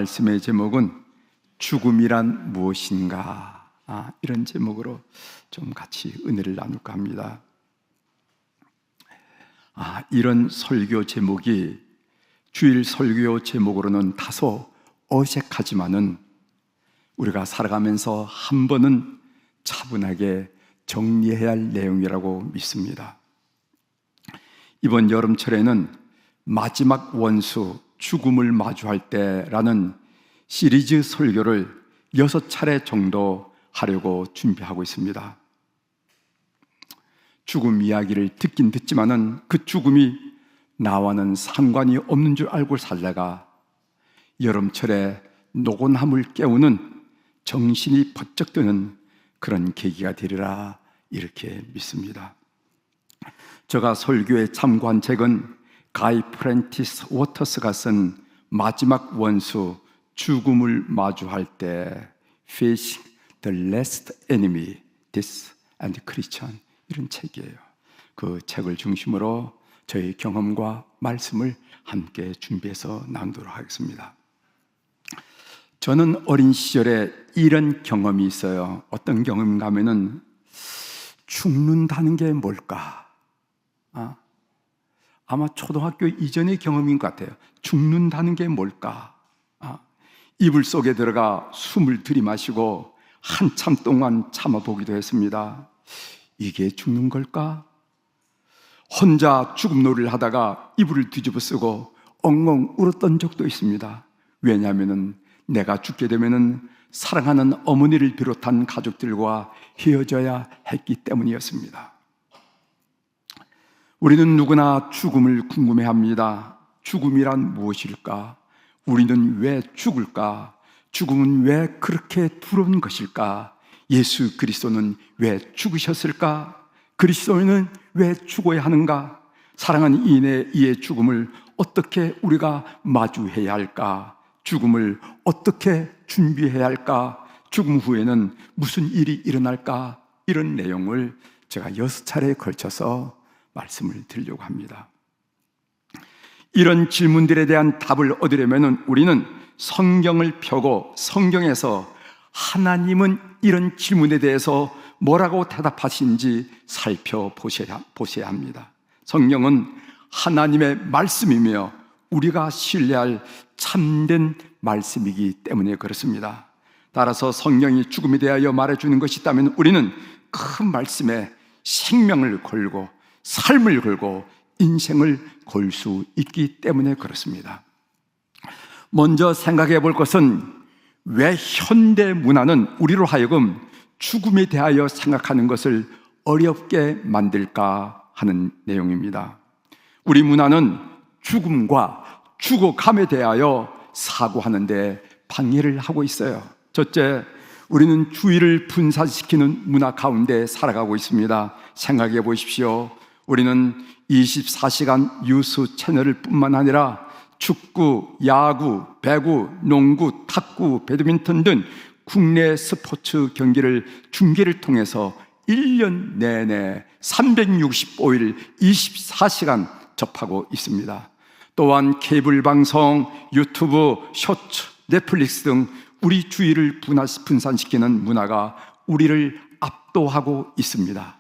말씀의 제목은 죽음이란 무엇인가? 이런 제목으로 좀 같이 은혜를 나눌까 합니다. 이런 설교 제목이 주일 설교 제목으로는 다소 어색하지만은 우리가 살아가면서 한 번은 차분하게 정리해야 할 내용이라고 믿습니다. 이번 여름철에는 마지막 원수, 죽음을 마주할 때라는 시리즈 설교를 6차례 정도 하려고 준비하고 있습니다. 죽음 이야기를 듣긴 듣지만은 그 죽음이 나와는 상관이 없는 줄 알고 살다가 여름철에 노곤함을 깨우는 정신이 번쩍 드는 그런 계기가 되리라 이렇게 믿습니다. 제가 설교에 참고한 책은 가이 프렌티스 워터스가 쓴 마지막 원수, 죽음을 마주할 때 Facing the Last Enemy, Death and Christian, 이런 책이에요. 그 책을 중심으로 저희 경험과 말씀을 함께 준비해서 나누도록 하겠습니다. 저는 어린 시절에 이런 경험이 있어요. 어떤 경험인가 하면은 죽는다는 게 뭘까? 아마 초등학교 이전의 경험인 것 같아요. 죽는다는 게 뭘까? 이불 속에 들어가 숨을 들이마시고 한참 동안 참아보기도 했습니다. 이게 죽는 걸까? 혼자 죽음놀이를 하다가 이불을 뒤집어 쓰고 엉엉 울었던 적도 있습니다. 왜냐하면 내가 죽게 되면 사랑하는 어머니를 비롯한 가족들과 헤어져야 했기 때문이었습니다. 우리는 누구나 죽음을 궁금해합니다. 죽음이란 무엇일까? 우리는 왜 죽을까? 죽음은 왜 그렇게 두려운 것일까? 예수 그리스도는 왜 죽으셨을까? 그리스도인은 왜 죽어야 하는가? 사랑하는 이의 죽음을 어떻게 우리가 마주해야 할까? 죽음을 어떻게 준비해야 할까? 죽음 후에는 무슨 일이 일어날까? 이런 내용을 제가 6차례에 걸쳐서 말씀을 드리려고 합니다. 이런 질문들에 대한 답을 얻으려면 우리는 성경을 펴고 성경에서 하나님은 이런 질문에 대해서 뭐라고 대답하신지 살펴보셔야 합니다. 성경은 하나님의 말씀이며 우리가 신뢰할 참된 말씀이기 때문에 그렇습니다. 따라서 성경이 죽음에 대하여 말해주는 것이 있다면 우리는 그 말씀에 생명을 걸고 삶을 걸고 인생을 걸 수 있기 때문에 그렇습니다. 먼저 생각해 볼 것은 왜 현대 문화는 우리로 하여금 죽음에 대하여 생각하는 것을 어렵게 만들까 하는 내용입니다. 우리 문화는 죽음과 죽어감에 대하여 사고하는데 방해를 하고 있어요. 첫째, 우리는 주의를 분산시키는 문화 가운데 살아가고 있습니다. 생각해 보십시오. 우리는 24시간 뉴스 채널을 뿐만 아니라 축구, 야구, 배구, 농구, 탁구, 배드민턴 등 국내 스포츠 경기를 중계를 통해서 1년 내내 365일 24시간 접하고 있습니다. 또한 케이블 방송, 유튜브, 쇼츠, 넷플릭스 등 우리 주의를 분산시키는 문화가 우리를 압도하고 있습니다.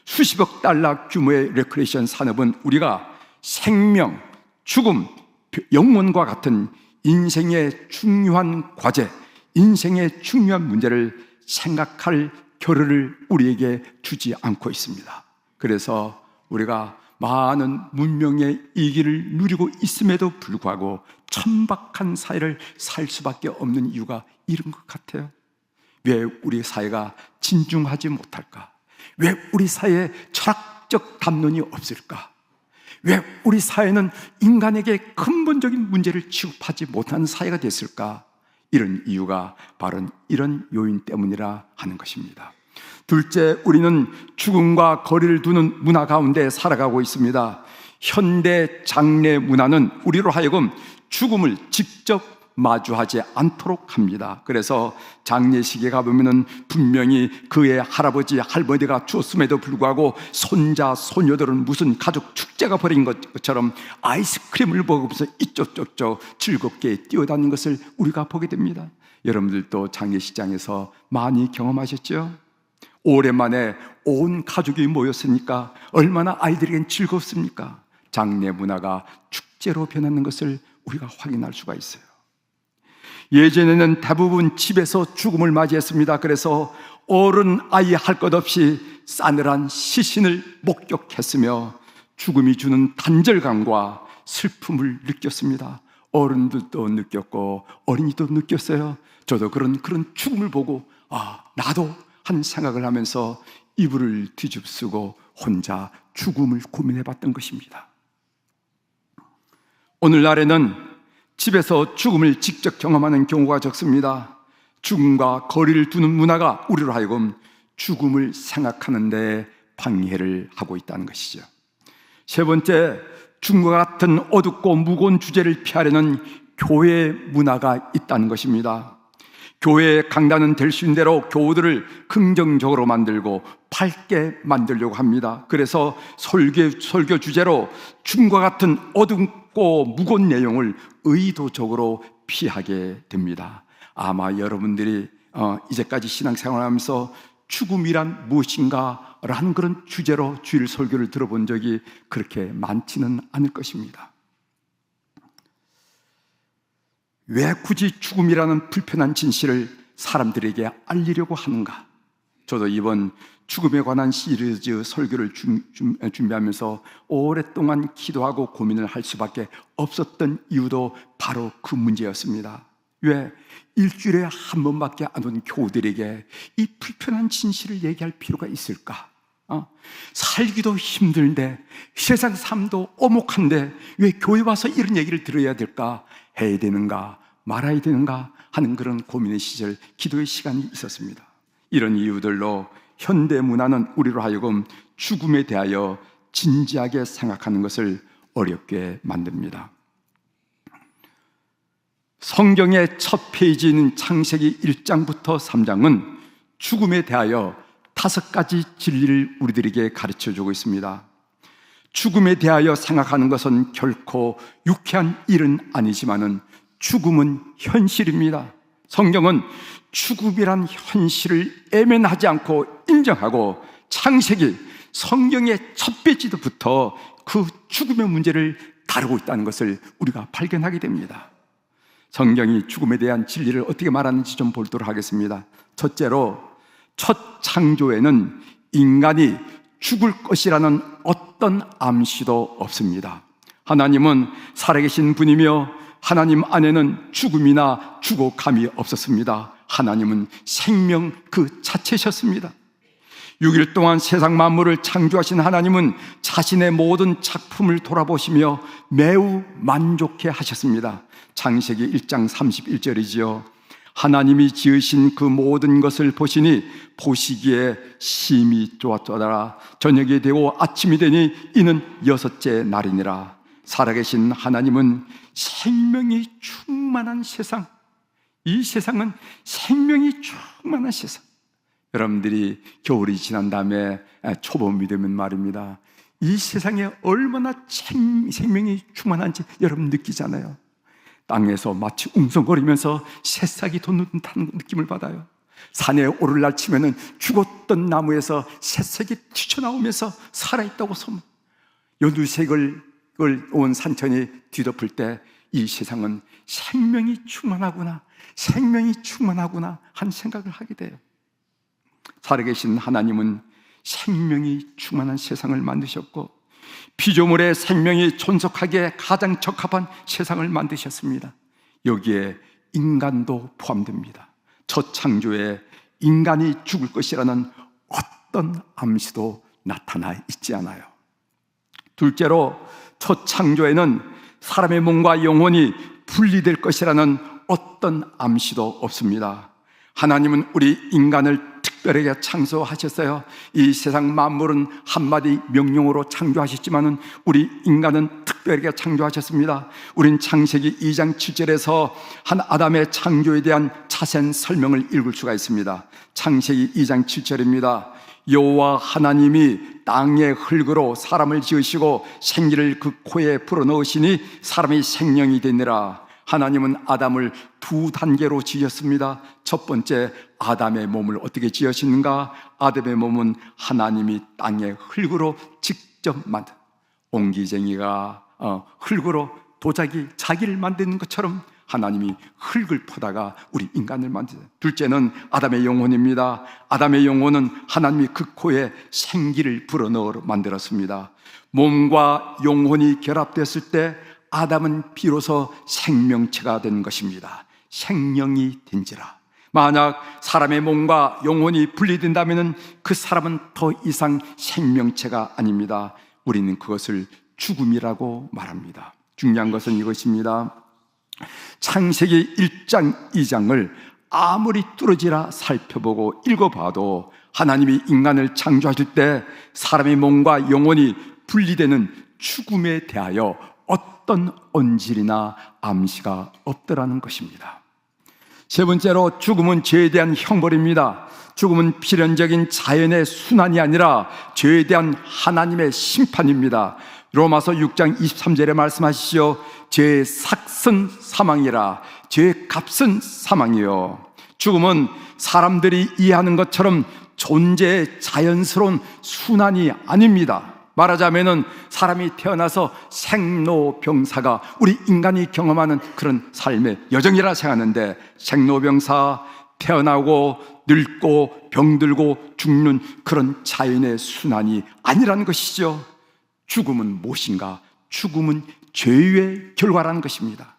수십억 달러 규모의 레크레이션 산업은 우리가 생명, 죽음, 영혼과 같은 인생의 중요한 과제, 인생의 중요한 문제를 생각할 겨를을 우리에게 주지 않고 있습니다. 그래서 우리가 많은 문명의 이기를 누리고 있음에도 불구하고 천박한 사회를 살 수밖에 없는 이유가 이런 것 같아요. 왜 우리 사회가 진중하지 못할까? 왜 우리 사회에 철학적 담론이 없을까? 왜 우리 사회는 인간에게 근본적인 문제를 취급하지 못하는 사회가 됐을까? 이런 이유가 바로 이런 요인 때문이라 하는 것입니다. 둘째, 우리는 죽음과 거리를 두는 문화 가운데 살아가고 있습니다. 현대 장례 문화는 우리로 하여금 죽음을 직접 마주하지 않도록 합니다. 그래서 장례식에 가보면은 분명히 그의 할아버지, 할머니가 주었음에도 불구하고 손자, 소녀들은 무슨 가족 축제가 벌인 것처럼 아이스크림을 먹으면서 이쪽저쪽 즐겁게 뛰어다니는 것을 우리가 보게 됩니다. 여러분들도 장례식장에서 많이 경험하셨죠? 오랜만에 온 가족이 모였으니까 얼마나 아이들에겐 즐겁습니까? 장례 문화가 축제로 변하는 것을 우리가 확인할 수가 있어요. 예전에는 대부분 집에서 죽음을 맞이했습니다. 그래서 어른 아이 할 것 없이 싸늘한 시신을 목격했으며 죽음이 주는 단절감과 슬픔을 느꼈습니다. 어른들도 느꼈고 어린이도 느꼈어요. 저도 그런 죽음을 보고 나도 하는 생각을 하면서 이불을 뒤집쓰고 혼자 죽음을 고민해봤던 것입니다. 오늘날에는 집에서 죽음을 직접 경험하는 경우가 적습니다. 죽음과 거리를 두는 문화가 우리로 하여금 죽음을 생각하는 데 방해를 하고 있다는 것이죠. 세 번째, 죽음과 같은 어둡고 무거운 주제를 피하려는 교회 문화가 있다는 것입니다. 교회의 강단은 될 수 있는 대로 교우들을 긍정적으로 만들고 밝게 만들려고 합니다. 그래서 설교 주제로 죽음과 같은 어둡고 무거운 내용을 의도적으로 피하게 됩니다. 아마 여러분들이 이제까지 신앙생활하면서 죽음이란 무엇인가 라는 그런 주제로 주일 설교를 들어본 적이 그렇게 많지는 않을 것입니다. 왜 굳이 죽음이라는 불편한 진실을 사람들에게 알리려고 하는가? 저도 이번 죽음에 관한 시리즈 설교를 준비하면서 오랫동안 기도하고 고민을 할 수밖에 없었던 이유도 바로 그 문제였습니다. 왜 일주일에 한 번밖에 안 온 교우들에게 이 불편한 진실을 얘기할 필요가 있을까? 살기도 힘든데, 세상 삶도 오목한데 왜 교회 와서 이런 얘기를 들어야 될까? 해야 되는가 말아야 되는가 하는 그런 고민의 시절, 기도의 시간이 있었습니다. 이런 이유들로 현대 문화는 우리로 하여금 죽음에 대하여 진지하게 생각하는 것을 어렵게 만듭니다. 성경의 첫 페이지인 창세기 1장부터 3장은 죽음에 대하여 5가지 진리를 우리들에게 가르쳐주고 있습니다. 죽음에 대하여 생각하는 것은 결코 유쾌한 일은 아니지만은 죽음은 현실입니다. 성경은 죽음이란 현실을 애면하지 않고 인정하고 창세기 성경의 첫 페이지부터 그 죽음의 문제를 다루고 있다는 것을 우리가 발견하게 됩니다. 성경이 죽음에 대한 진리를 어떻게 말하는지 좀 보도록 하겠습니다. 첫째로, 첫 창조에는 인간이 죽을 것이라는 어떤 암시도 없습니다. 하나님은 살아계신 분이며 하나님 안에는 죽음이나 죽어감이 없었습니다. 하나님은 생명 그 자체셨습니다. 6일 동안 세상 만물을 창조하신 하나님은 자신의 모든 작품을 돌아보시며 매우 만족해 하셨습니다. 창세기 1장 31절이지요. 하나님이 지으신 그 모든 것을 보시니 보시기에 심히 좋았더라. 저녁이 되고 아침이 되니 이는 6째 날이니라. 살아계신 하나님은 생명이 충만한 세상, 이 세상은 생명이 충만한 세상. 여러분들이 겨울이 지난 다음에 초봄이 되면 말입니다, 이 세상에 얼마나 생명이 충만한지 여러분 느끼잖아요. 땅에서 마치 웅성거리면서 새싹이 돋는 듯한 느낌을 받아요. 산에 오르날 치면은 죽었던 나무에서 새싹이 튀쳐나오면서 살아있다고 소문. 연두색을 온 산천이 뒤덮을 때 이 세상은 생명이 충만하구나, 생명이 충만하구나 한 생각을 하게 돼요. 살아계신 하나님은 생명이 충만한 세상을 만드셨고 피조물의 생명이 존속하기에 가장 적합한 세상을 만드셨습니다. 여기에 인간도 포함됩니다. 첫 창조에 인간이 죽을 것이라는 어떤 암시도 나타나 있지 않아요. 둘째로, 첫 창조에는 사람의 몸과 영혼이 분리될 것이라는 어떤 암시도 없습니다. 하나님은 우리 인간을 특별하게 창조하셨어요. 이 세상 만물은 한마디 명령으로 창조하셨지만은 우리 인간은 특별하게 창조하셨습니다. 우린 창세기 2장 7절에서 한 아담의 창조에 대한 자세한 설명을 읽을 수가 있습니다. 창세기 2장 7절입니다. 여호와 하나님이 땅의 흙으로 사람을 지으시고 생기를 그 코에 불어넣으시니 사람이 생명이 되니라. 하나님은 아담을 두 단계로 지으셨습니다. 첫 번째, 아담의 몸을 어떻게 지으시는가? 아담의 몸은 하나님이 땅의 흙으로 직접 만든, 옹기쟁이가 흙으로 도자기 자기를 만드는 것처럼 하나님이 흙을 퍼다가 우리 인간을 만드셨어요. 둘째는 아담의 영혼입니다. 아담의 영혼은 하나님이 그 코에 생기를 불어넣어 만들었습니다. 몸과 영혼이 결합됐을 때 아담은 비로소 생명체가 된 것입니다. 생명이 된지라. 만약 사람의 몸과 영혼이 분리된다면 그 사람은 더 이상 생명체가 아닙니다. 우리는 그것을 죽음이라고 말합니다. 중요한 것은 이것입니다. 창세기 1장 2장을 아무리 뚫어지라 살펴보고 읽어봐도 하나님이 인간을 창조하실 때 사람의 몸과 영혼이 분리되는 죽음에 대하여 어떤 언질이나 암시가 없더라는 것입니다. 세 번째로, 죽음은 죄에 대한 형벌입니다. 죽음은 필연적인 자연의 순환이 아니라 죄에 대한 하나님의 심판입니다. 로마서 6장 23절에 말씀하시죠. 죄의 삭은 사망이라. 죄의 값은 사망이요. 죽음은 사람들이 이해하는 것처럼 존재의 자연스러운 순환이 아닙니다. 말하자면은 사람이 태어나서 생로병사가 우리 인간이 경험하는 그런 삶의 여정이라 생각하는데, 생로병사, 태어나고 늙고 병들고 죽는 그런 자연의 순환이 아니라는 것이죠. 죽음은 무엇인가? 죽음은 죄의 결과라는 것입니다.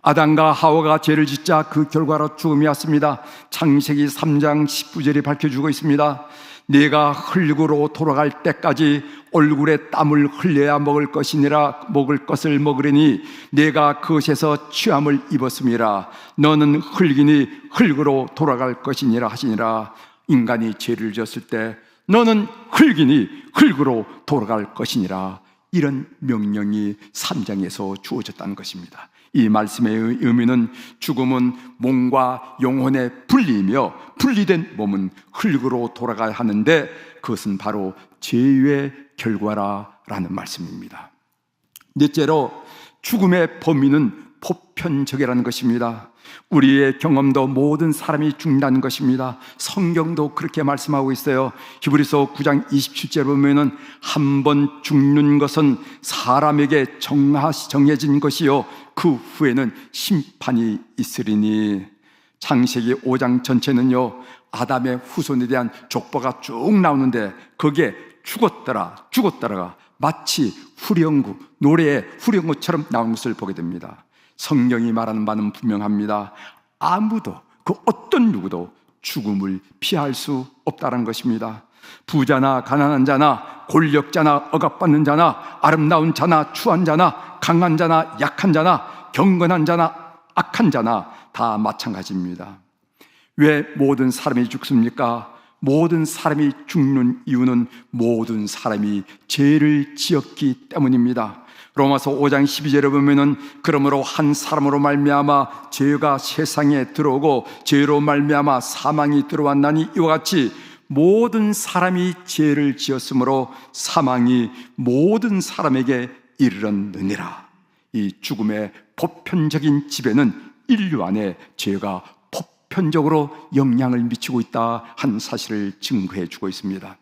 아담과 하와가 죄를 짓자 그 결과로 죽음이 왔습니다. 창세기 3장 19절이 밝혀주고 있습니다. 네가 흙으로 돌아갈 때까지 얼굴에 땀을 흘려야 먹을 것을 먹으리니 네가 그것에서 취함을 입었음이라. 너는 흙이니 흙으로 돌아갈 것이니라 하시니라. 인간이 죄를 지었을 때 너는 흙이니 흙으로 돌아갈 것이니라, 이런 명령이 3장에서 주어졌다는 것입니다. 이 말씀의 의미는 죽음은 몸과 영혼의 분리이며 분리된 몸은 흙으로 돌아가야 하는데 그것은 바로 죄의 결과라는 말씀입니다. 넷째로, 죽음의 범위는 보편적이라는 것입니다. 우리의 경험도 모든 사람이 죽는다는 것입니다. 성경도 그렇게 말씀하고 있어요. 히브리서 9장 27절에 보면은 한 번 죽는 것은 사람에게 정해진 것이요 그 후에는 심판이 있으리니. 창세기 5장 전체는요 아담의 후손에 대한 족보가 쭉 나오는데 거기에 죽었더라가 마치 후렴구, 노래의 후렴구처럼 나오는 것을 보게 됩니다. 성경이 말하는 바는 분명합니다. 아무도, 그 어떤 누구도 죽음을 피할 수 없다는 것입니다. 부자나 가난한 자나 권력자나 억압받는 자나 아름다운 자나 추한 자나 강한 자나 약한 자나 경건한 자나 악한 자나 다 마찬가지입니다. 왜 모든 사람이 죽습니까? 모든 사람이 죽는 이유는 모든 사람이 죄를 지었기 때문입니다. 로마서 5장 12절에 보면은 그러므로 한 사람으로 말미암아 죄가 세상에 들어오고 죄로 말미암아 사망이 들어왔나니 이와 같이 모든 사람이 죄를 지었으므로 사망이 모든 사람에게 이르렀느니라. 이 죽음의 보편적인 지배는 인류 안에 죄가 보편적으로 영향을 미치고 있다 하는 사실을 증거해 주고 있습니다.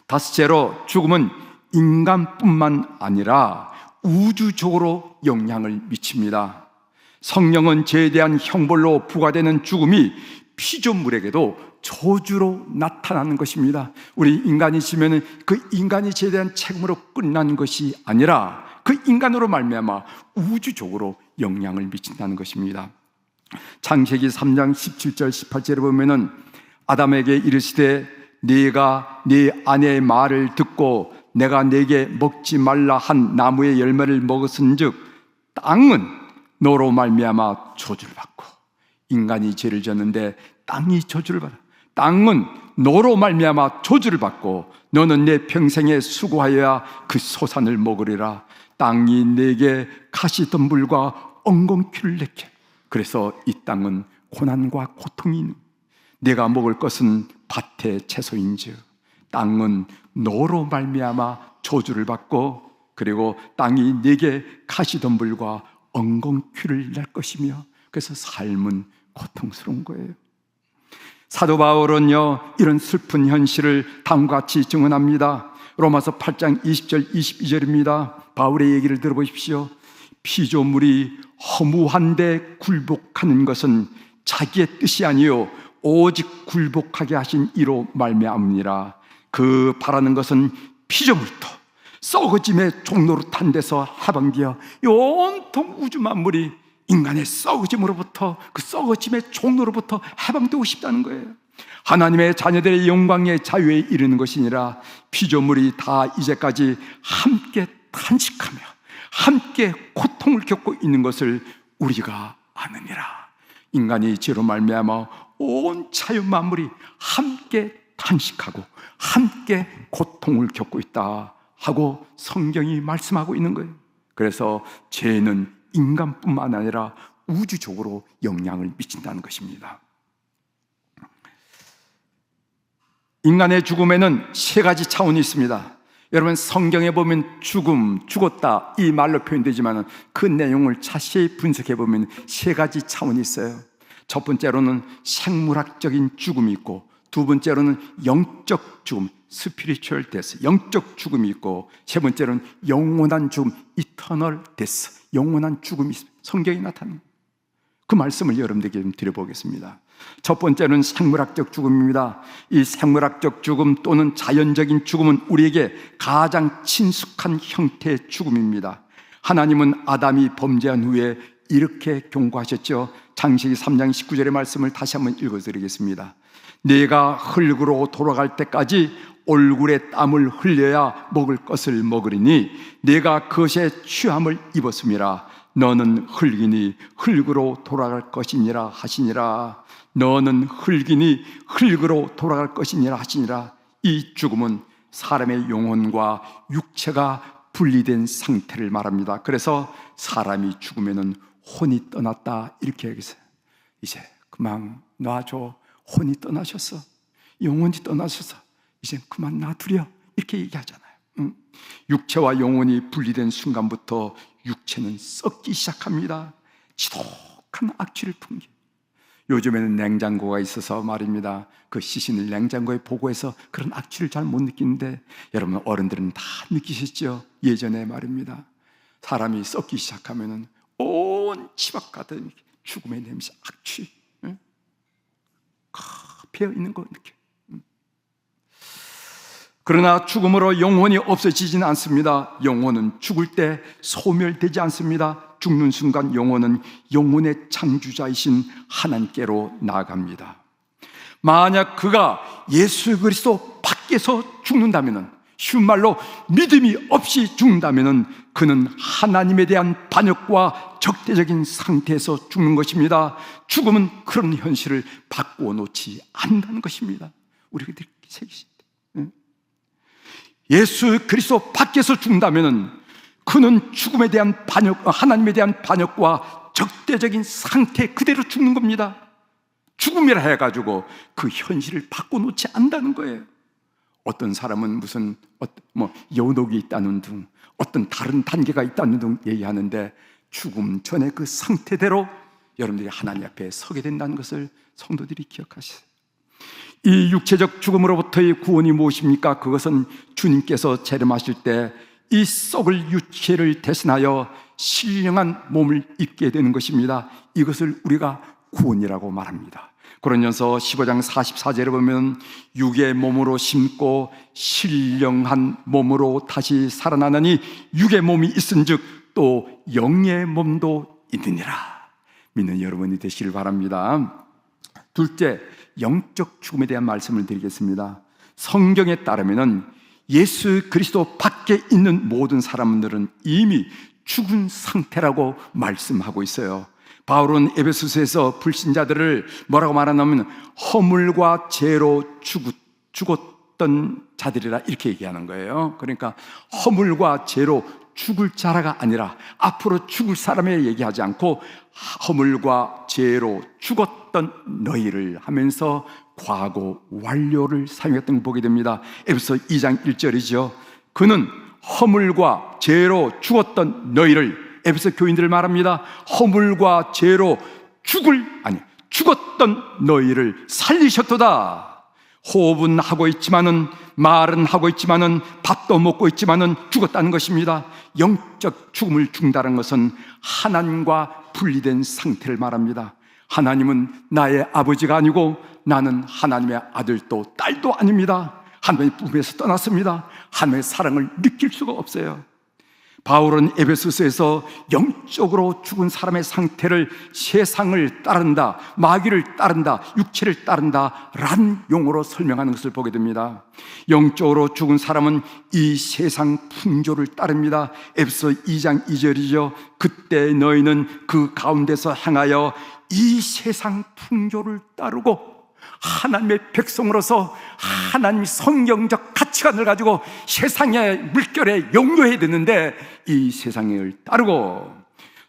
다섯째로, 죽음은 인간뿐만 아니라 우주적으로 영향을 미칩니다. 성령은 죄에 대한 형벌로 부과되는 죽음이 피조물에게도 저주로 나타나는 것입니다. 우리 인간이 지면은 그 인간이 죄에 대한 책임으로 끝난 것이 아니라 그 인간으로 말미암아 우주적으로 영향을 미친다는 것입니다. 창세기 3장 17절 18절에 보면은 아담에게 이르시되 네가 네 아내의 말을 듣고 내가 네게 먹지 말라 한 나무의 열매를 먹었은즉 땅은 너로 말미암아 저주를 받고. 인간이 죄를 지었는데 땅이 저주를 받아. 땅은 너로 말미암아 저주를 받고 너는 내 평생에 수고하여야 그 소산을 먹으리라. 땅이 내게 가시덤불과 엉겅퀴를 내게. 그래서 이 땅은 고난과 고통이 있는, 내가 먹을 것은 밭의 채소인즉 땅은 너로 말미암아 저주를 받고 그리고 땅이 내게 가시덤불과 엉겅퀴를 낼 것이며, 그래서 삶은 고통스러운 거예요. 사도 바울은요, 이런 슬픈 현실을 다음과 같이 증언합니다. 로마서 8장 20절 22절입니다. 바울의 얘기를 들어보십시오. 피조물이 허무한데 굴복하는 것은 자기의 뜻이 아니요 오직 굴복하게 하신 이로 말미암으니라. 그 바라는 것은 피조물도 썩어짐의 종로로 탄 데서 해방되어 온통 우주 만물이 인간의 썩어짐으로부터, 그 썩어짐의 종로로부터 해방되고 싶다는 거예요. 하나님의 자녀들의 영광의 자유에 이르는 것이니라. 피조물이 다 이제까지 함께 탄식하며 함께 고통을 겪고 있는 것을 우리가 아느니라. 인간이 죄로 말미암아 온 자연 만물이 함께 탄식하고 함께 고통을 겪고 있다 하고 성경이 말씀하고 있는 거예요. 그래서 죄는 인간뿐만 아니라 우주적으로 영향을 미친다는 것입니다. 인간의 죽음에는 세 가지 차원이 있습니다. 여러분, 성경에 보면 죽음, 죽었다 이 말로 표현되지만 그 내용을 자세히 분석해 보면 세 가지 차원이 있어요. 첫 번째로는 생물학적인 죽음이 있고, 두 번째로는 영적 죽음, 스피리추얼 데스, 영적 죽음이 있고, 세 번째로는 영원한 죽음, 이터널 데스, 영원한 죽음이 성경에 나타나는 그 말씀을 여러분들에게 좀 드려보겠습니다. 첫 번째는 생물학적 죽음입니다. 이 생물학적 죽음 또는 자연적인 죽음은 우리에게 가장 친숙한 형태의 죽음입니다. 하나님은 아담이 범죄한 후에 이렇게 경고하셨죠. 창세기 3장 19절의 말씀을 다시 한번 읽어드리겠습니다. 내가 흙으로 돌아갈 때까지 얼굴에 땀을 흘려야 먹을 것을 먹으리니 내가 그것에 취함을 입었음이라. 너는 흙이니 흙으로 돌아갈 것이니라 하시니라. 너는 흙이니 흙으로 돌아갈 것이니라 하시니라. 이 죽음은 사람의 영혼과 육체가 분리된 상태를 말합니다. 그래서 사람이 죽으면은 혼이 떠났다 이렇게 얘기했어요. 이제 그만 놔줘. 혼이 떠나셨어. 영혼이 떠나셔서 이제 그만 놔두려 이렇게 얘기하잖아요. 육체와 영혼이 분리된 순간부터 육체는 썩기 시작합니다. 지독한 악취를 풍겨. 요즘에는 냉장고가 있어서 말입니다. 그 시신을 냉장고에 보고해서 그런 악취를 잘 못 느끼는데, 여러분 어른들은 다 느끼셨죠? 예전에 말입니다. 사람이 썩기 시작하면은 온 집 앞 가득 죽음의 냄새, 악취, 배어 있는 거 느껴. 그러나 죽음으로 영혼이 없어지지는 않습니다. 영혼은 죽을 때 소멸되지 않습니다. 죽는 순간 영혼은 영혼의 창조자이신 하나님께로 나아갑니다. 만약 그가 예수 그리스도 밖에서 죽는다면, 쉬운 말로 믿음이 없이 죽는다면 그는 하나님에 대한 반역과 적대적인 상태에서 죽는 것입니다. 죽음은 그런 현실을 바꾸어 놓지 않는다는 것입니다. 우리가 이렇게 새기십니다. 예수 그리스도 밖에서 죽는다면 그는 죽음에 대한 반역, 하나님에 대한 반역과 적대적인 상태 그대로 죽는 겁니다. 죽음이라 해가지고 그 현실을 바꿔놓지 않는다는 거예요. 어떤 사람은 무슨 여독이 있다는 등 어떤 다른 단계가 있다는 등 얘기하는데, 죽음 전에 그 상태대로 여러분들이 하나님 앞에 서게 된다는 것을 성도들이 기억하시세요. 이 육체적 죽음으로부터의 구원이 무엇입니까? 그것은 주님께서 재림하실 때 이 썩을 육체를 대신하여 신령한 몸을 입게 되는 것입니다. 이것을 우리가 구원이라고 말합니다. 고린도전서 15장 44절에 보면 육의 몸으로 심고 신령한 몸으로 다시 살아나느니 육의 몸이 있은즉 또 영의 몸도 있느니라. 믿는 여러분이 되시길 바랍니다. 둘째, 영적 죽음에 대한 말씀을 드리겠습니다. 성경에 따르면 예수 그리스도 밖에 있는 모든 사람들은 이미 죽은 상태라고 말씀하고 있어요. 바울은 에베소서에서 불신자들을 뭐라고 말하냐면 허물과 죄로 죽었던 자들이라 이렇게 얘기하는 거예요. 그러니까 허물과 죄로 죽을 자라가 아니라 앞으로 죽을 사람에 얘기하지 않고 허물과 죄로 죽었던 너희를 하면서 과거 완료를 사용했던 걸 보게 됩니다. 에베소 2장 1절이죠. 그는 허물과 죄로 죽었던 너희를, 에베소 교인들을 말합니다. 허물과 죄로 죽었던 너희를 살리셨도다. 호흡은 하고 있지만은, 말은 하고 있지만은, 밥도 먹고 있지만은 죽었다는 것입니다. 영적 죽음을 죽는다는 것은 하나님과 분리된 상태를 말합니다. 하나님은 나의 아버지가 아니고 나는 하나님의 아들도 딸도 아닙니다. 하나님의 품에서 떠났습니다. 하나님의 사랑을 느낄 수가 없어요. 바울은 에베소서에서 영적으로 죽은 사람의 상태를 세상을 따른다, 마귀를 따른다, 육체를 따른다 라는 용어로 설명하는 것을 보게 됩니다. 영적으로 죽은 사람은 이 세상 풍조를 따릅니다. 에베소 2장 2절이죠. 그때 너희는 그 가운데서 행하여 이 세상 풍조를 따르고 하나님의 백성으로서 하나님의 성경적 가치관을 가지고 세상의 물결에 용료해야 되는데 이 세상을 따르고,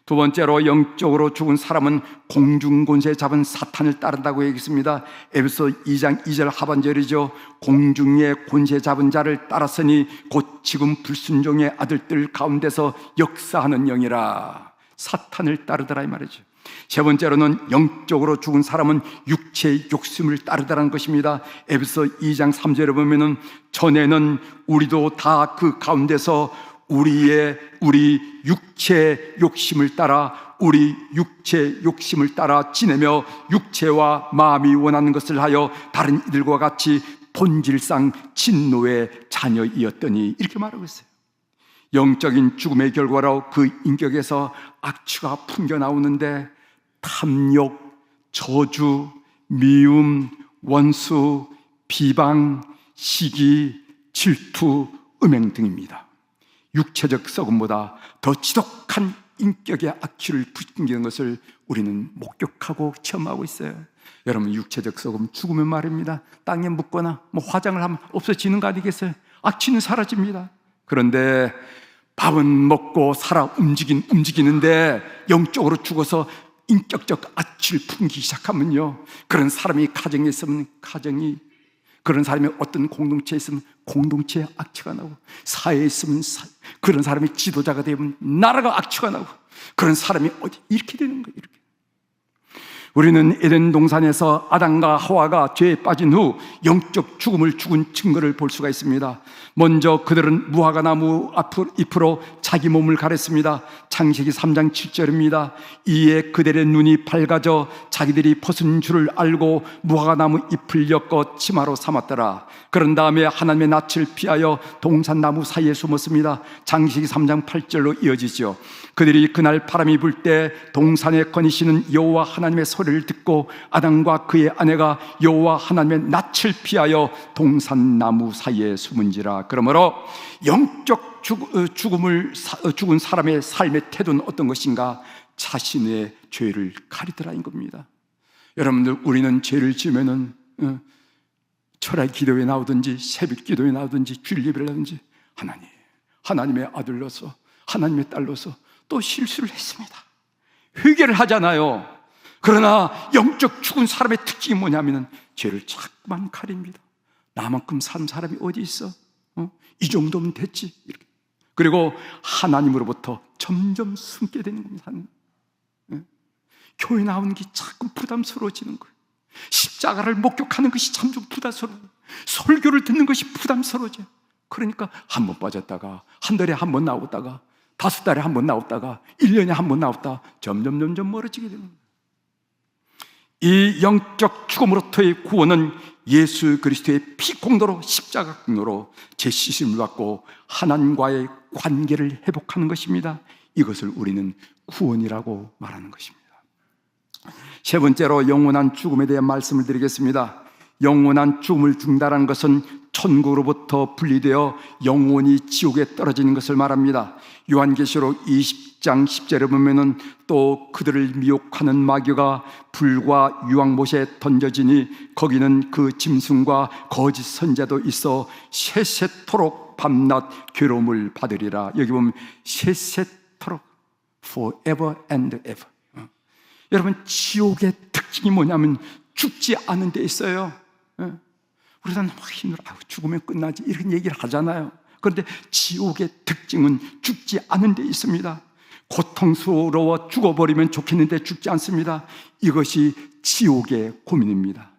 두 번째로 영적으로 죽은 사람은 공중권세 잡은 사탄을 따른다고 얘기했습니다. 에베소 2장 2절 하반절이죠. 공중의 권세 잡은 자를 따랐으니 곧 지금 불순종의 아들들 가운데서 역사하는 영이라. 사탄을 따르더라 이 말이죠. 세 번째로는 영적으로 죽은 사람은 육체의 욕심을 따르다는 것입니다. 에베소 2장 3절에 보면은 전에는 우리도 다 그 가운데서 우리 육체 욕심을 따라 지내며 육체와 마음이 원하는 것을 하여 다른 이들과 같이 본질상 진노의 자녀이었더니, 이렇게 말하고 있어요. 영적인 죽음의 결과로 그 인격에서 악취가 풍겨 나오는데 탐욕, 저주, 미움, 원수, 비방, 시기, 질투, 음행 등입니다. 육체적 썩음보다 더 지독한 인격의 악취를 풍기는 것을 우리는 목격하고 체험하고 있어요. 여러분, 육체적 썩음, 죽으면 말입니다, 땅에 묻거나 화장을 하면 없어지는 거 아니겠어요? 악취는 사라집니다. 그런데 밥은 먹고 살아 움직이는데 영적으로 죽어서 인격적 악취를 풍기기 시작하면요, 그런 사람이 가정에 있으면 그런 사람이 어떤 공동체에 있으면 공동체에 악취가 나고, 사회에 있으면 그런 사람이 지도자가 되면 나라가 악취가 나고, 그런 사람이 이렇게 되는 거예요. 이렇게. 우리는 에덴 동산에서 아담과 하와가 죄에 빠진 후 영적 죽음을 죽은 증거를 볼 수가 있습니다. 먼저 그들은 무화과나무 잎으로 자기 몸을 가렸습니다. 창세기 3장 7절입니다. 이에 그들의 눈이 밝아져 자기들이 벗은 줄을 알고 무화과나무 잎을 엮어 치마로 삼았더라. 그런 다음에 하나님의 낯을 피하여 동산나무 사이에 숨었습니다. 창세기 3장 8절로 이어지죠. 그들이 그날 바람이 불 때 동산에 거니시는 여호와 하나님의 소리를 듣고 아담과 그의 아내가 여호와 하나님의 낯을 피하여 동산나무 사이에 숨은지라. 그러므로 영적 죽은 사람의 삶의 태도는 어떤 것인가? 자신의 죄를 가리더라는 겁니다. 여러분들, 우리는 죄를 지으면은 철야 기도에 나오든지 새벽 기도에 나오든지 주일 예배를 하든지 하나님의 아들로서, 하나님의 딸로서 또 실수를 했습니다. 회개를 하잖아요. 그러나 영적 죽은 사람의 특징이 뭐냐면은 죄를 자꾸만 가립니다. 나만큼 산 사람이 어디 있어? 이 정도면 됐지. 이렇게. 그리고 하나님으로부터 점점 숨게 되는 겁니다. 교회 나오는 게 자꾸 부담스러워지는 거예요. 십자가를 목격하는 것이 참 좀 부담스러워요. 설교를 듣는 것이 부담스러워져요. 그러니까 한 번 빠졌다가 한 달에 한 번 나오다가 5달에 한 번 나왔다가 1년에 한 번 나왔다가 점점 멀어지게 되는 거예요. 이 영적 죽음으로부터의 구원은 예수 그리스도의 피 공로로, 십자가 공로로 제 씻음을 받고 하나님과의 관계를 회복하는 것입니다. 이것을 우리는 구원이라고 말하는 것입니다. 세 번째로 영원한 죽음에 대한 말씀을 드리겠습니다. 영원한 죽음을 죽는다는 것은 천국으로부터 분리되어 영원히 지옥에 떨어지는 것을 말합니다. 요한계시록 10장 10절에 보면은 또 그들을 미혹하는 마귀가 불과 유황못에 던져지니 거기는 그 짐승과 거짓 선자도 있어 세세토록 밤낮 괴로움을 받으리라. 여기 보면 세세토록, forever and ever. 여러분, 지옥의 특징이 뭐냐면 죽지 않은 데 있어요. 우리는 막 힘들어, 죽으면 끝나지 이런 얘기를 하잖아요. 그런데 지옥의 특징은 죽지 않은 데 있습니다. 고통스러워 죽어버리면 좋겠는데 죽지 않습니다. 이것이 지옥의 고민입니다.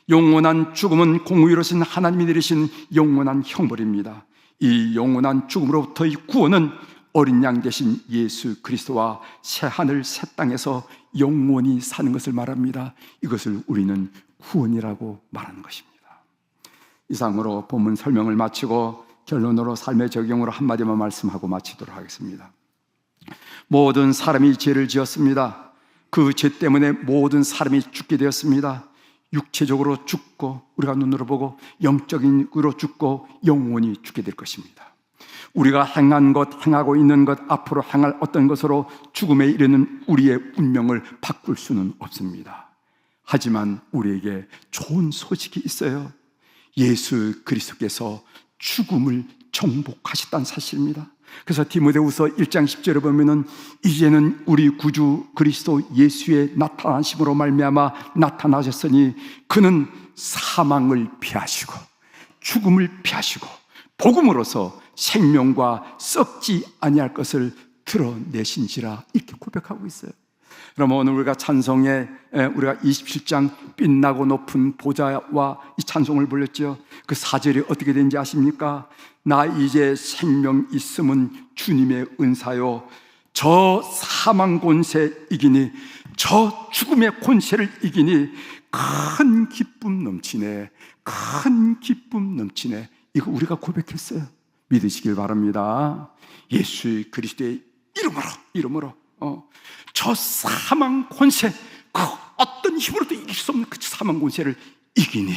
영원한 죽음은 공의로우신 하나님이 내리신 영원한 형벌입니다. 이 영원한 죽음으로부터의 구원은 어린 양 대신 예수 그리스도와 새하늘 새 땅에서 영원히 사는 것을 말합니다. 이것을 우리는 구원이라고 말하는 것입니다. 이상으로 본문 설명을 마치고 결론으로 삶의 적용으로 한마디만 말씀하고 마치도록 하겠습니다. 모든 사람이 죄를 지었습니다. 그 죄 때문에 모든 사람이 죽게 되었습니다. 육체적으로 죽고, 우리가 눈으로 보고, 영적인으로 죽고 영원히 죽게 될 것입니다. 우리가 행한 것, 행하고 있는 것, 앞으로 행할 어떤 것으로 죽음에 이르는 우리의 운명을 바꿀 수는 없습니다. 하지만 우리에게 좋은 소식이 있어요. 예수 그리스도께서 죽음을 정복하셨다는 사실입니다. 그래서 디모데후서 1장 10절에 보면은 이제는 우리 구주 그리스도 예수의 나타나심으로 말미암아 나타나셨으니 그는 사망을 피하시고 죽음을 피하시고 복음으로서 생명과 썩지 아니할 것을 드러내신지라, 이렇게 고백하고 있어요. 그러면 오늘 우리가 찬송에 우리가 27장 빛나고 높은 보좌와 이 찬송을 불렀죠. 그 4절이 어떻게 되는지 아십니까? 나 이제 생명 있음은 주님의 은사요, 저 사망 권세 이기니, 저 죽음의 권세를 이기니 큰 기쁨 넘치네, 큰 기쁨 넘치네. 이거 우리가 고백했어요. 믿으시길 바랍니다. 예수 그리스도의 이름으로 저 사망 권세, 그 어떤 힘으로도 이길 수 없는 그 사망 권세를 이기니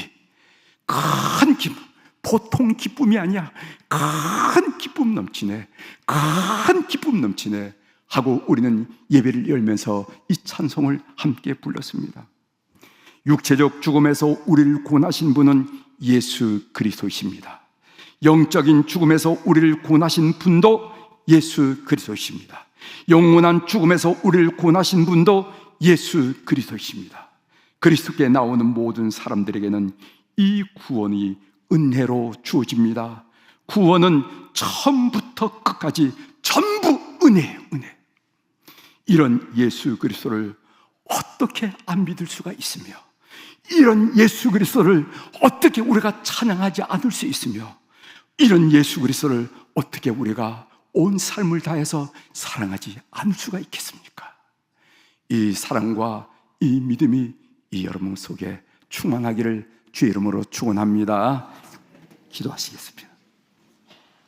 큰 기쁨, 보통 기쁨이 아니야, 큰 기쁨 넘치네, 큰 기쁨 넘치네 하고 우리는 예배를 열면서 이 찬송을 함께 불렀습니다. 육체적 죽음에서 우리를 구원하신 분은 예수 그리스도이십니다. 영적인 죽음에서 우리를 구원하신 분도 예수 그리스도이십니다. 영원한 죽음에서 우리를 구원하신 분도 예수 그리스도이십니다. 그리스도께 나오는 모든 사람들에게는 이 구원이 은혜로 주어집니다. 구원은 처음부터 끝까지 전부 은혜예요, 은혜. 이런 예수 그리스도를 어떻게 안 믿을 수가 있으며, 이런 예수 그리스도를 어떻게 우리가 찬양하지 않을 수 있으며, 이런 예수 그리스도를 어떻게 우리가 온 삶을 다해서 사랑하지 않을 수가 있겠습니까? 이 사랑과 이 믿음이 이 여러분 속에 충만하기를 주의 이름으로 축원합니다. 기도하시겠습니다.